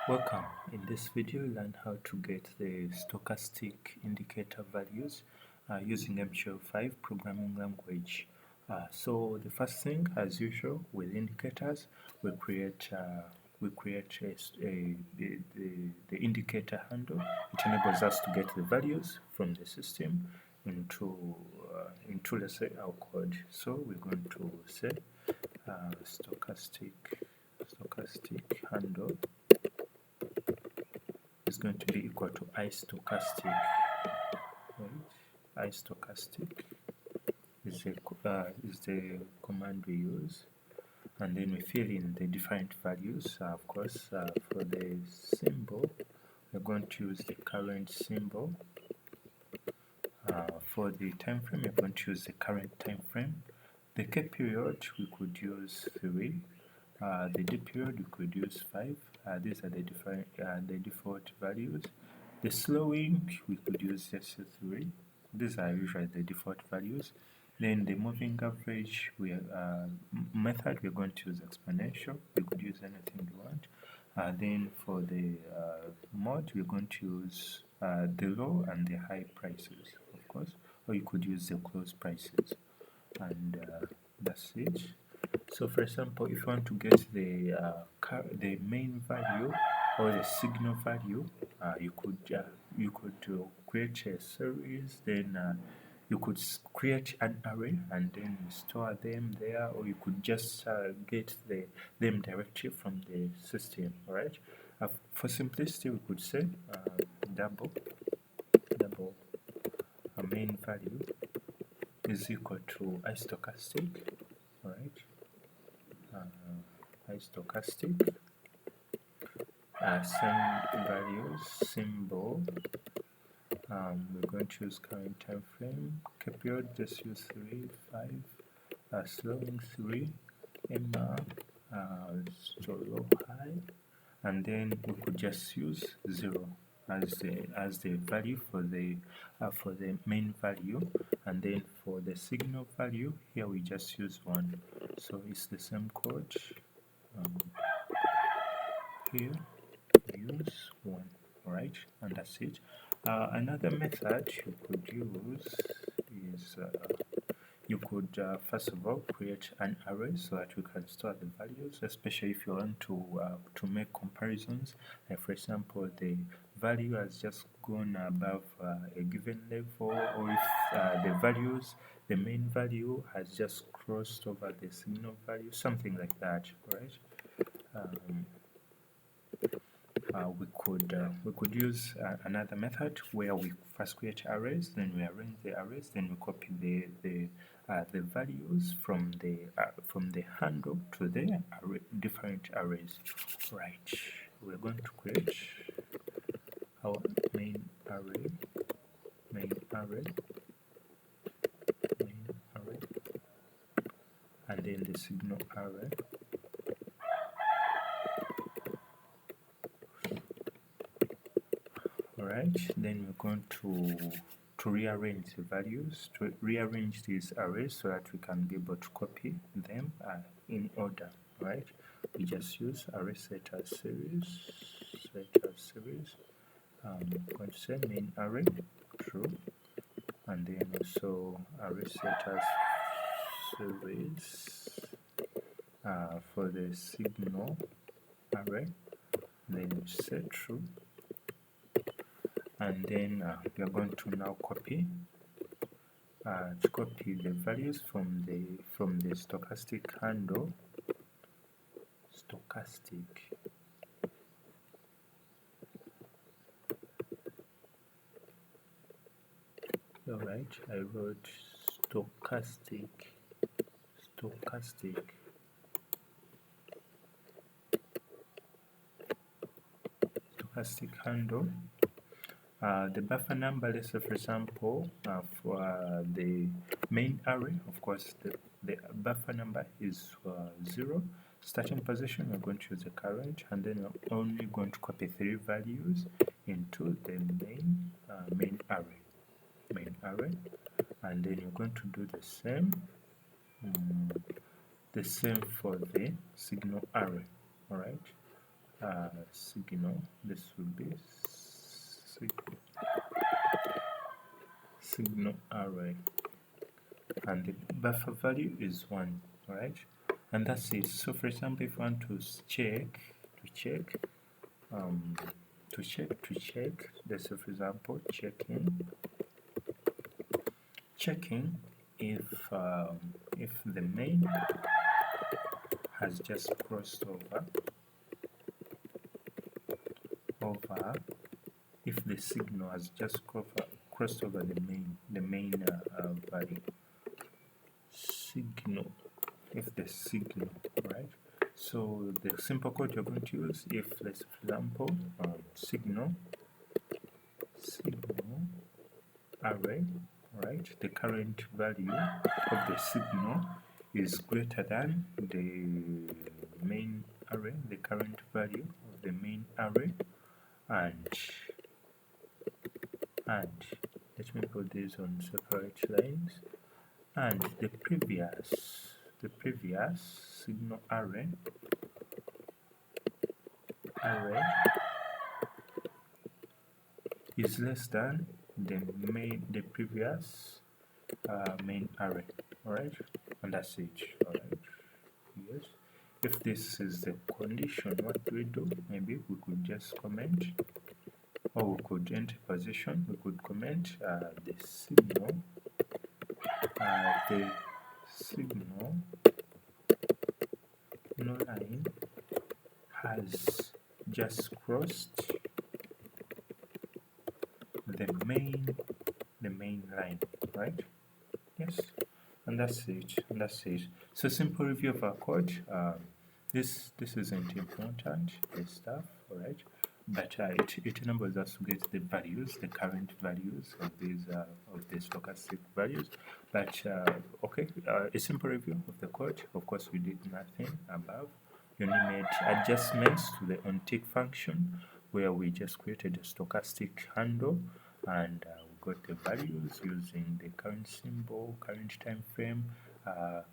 Welcome. In this video, learn how to get the stochastic indicator values using MQL5 programming language. So the first thing, as usual, with indicators, we create the indicator handle. It enables us to get the values from the system into let's say our code. So we're going to say stochastic handle is going to be equal to iStochastic. Right? iStochastic is the command we use, and then we fill in the different values. Of course, for the symbol, we're going to use the current symbol. For the time frame, we're going to use the current time frame. The K period, we could use 3. The D period, we could use 5. These are the default values. The slowing, we could use just 3. These are usually the default values. Then the moving average method, we're going to use exponential. You could use anything you want. Then for the mode, we're going to use the low and the high prices, of course, or you could use the close prices, and that's it. So, for example, if you want to get the main value or the signal value, you could create a series. Then you could create an array and then store them there, or you could just get them directly from the system. All right. For simplicity, we could say double a main value is equal to iStochastic. All right. iStochastic same values symbol. We're going to use current time frame. K period, just use 3, 5. Slowing 3. Emma, low high, and then we could just use 0 as the value for the main value, and then for the signal value here we just use 1. So it's the same code. Here we use 1. Alright, and that's it. Another method you could use is you could first of all create an array so that you can store the values, especially if you want to make comparisons. Like for example, the value has just gone above a given level, or if the main value has just crossed over the signal value, something like that, right? We could use another method where we first create arrays, then we arrange the arrays, then we copy the values from the handle to the different arrays. Right. We're going to create our main array, and then the signal array. Alright, then we're going to rearrange the values, to rearrange these arrays so that we can be able to copy them in order. Right, we just use array set as series. I'm going to say main array true, and then also array set as series for the signal array, then set true. And then we are going to now copy the values from the stochastic handle. Alright, I wrote stochastic handle. The buffer number, let's say for example, for the main array, of course, the buffer number is 0. Starting position, we're going to use the current, and then we're only going to copy 3 values into the main array, and then you're going to do the same for the signal array. All right. signal. This will be signal array, and the buffer value is 1. Alright, and that's it. So for example, if you want to check let's say for example checking if the main has just crossed over if the signal has just crossed over the main value signal, if the signal, right? So the simple code you're going to use, if let's for example signal array, right, the current value of the signal is greater than the main array, the current value of the main array, and let me put these on separate lines, and the previous signal array is less than the previous main array. Alright, and that's it. Alright, yes. If this is the condition, what do we do? Maybe we could just comment, or we could enter position. We could comment the signal line has just crossed the main line, right? Yes, and that's it. So simple review of our code. This isn't important, this stuff, alright, but it enables us to get the values, the current values of these of the stochastic values. But okay, a simple review of the code. Of course, we did nothing above. We only made adjustments to the onTick function, where we just created a stochastic handle, and we got the values using the current symbol, current time frame,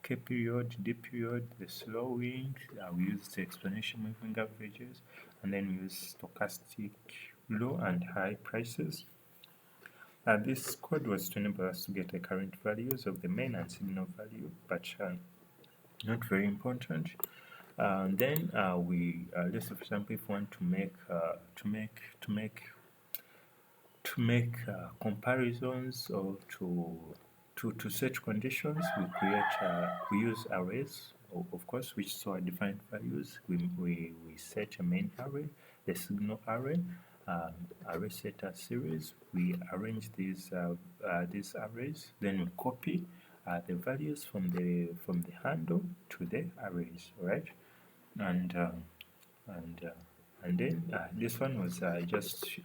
K period, D period, the slowing. We use the explanation moving averages, and then we use stochastic low and high prices. This code was to enable us to get the current values of the main and signal value, but not very important. Then we let's for example, if we want to make comparisons, or to set conditions, we use arrays, of course, which store defined values. We set a main array, the signal array, array setter series. We arrange these arrays, then we copy the values from the handle to the arrays, right? And then this one was just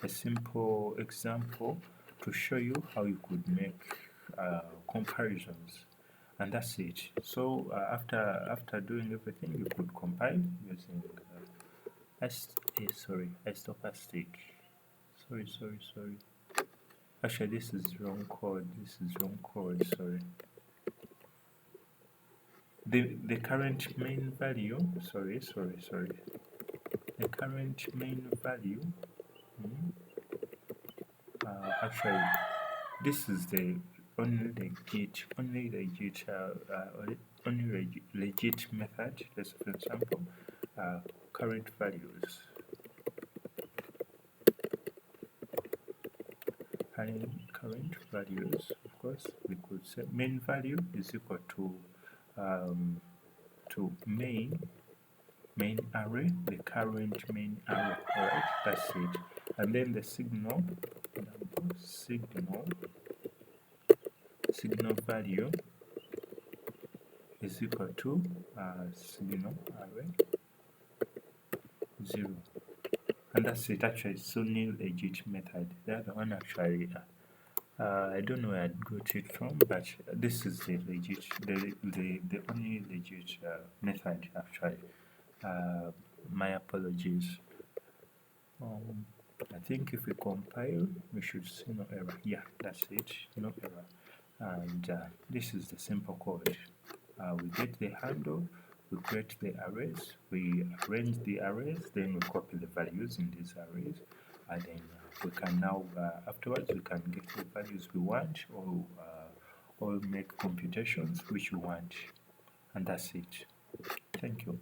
a simple example to show you how you could make comparisons, and that's it. So after doing everything, you could compile using stochastic. Sorry. Actually, this is wrong code. Sorry. The current main value. Sorry. The current main value. Actually, this is the only legit method. Let's, for example, current values. Current values, of course, we could say main value is equal to main array, the current main array. Alright, that's it. And then the signal value is equal to signal array 0, and that's it. Actually, it's only legit method. The other one actually I don't know where I got it from, but this is the legit, the only legit method actually. My apologies. I think if we compile, we should see no error. Yeah, that's it, no error. And this is the simple code. We get the handle, we create the arrays, we arrange the arrays, then we copy the values in these arrays, and then we can now, afterwards, we can get the values we want, or make computations which we want, and that's it. Thank you.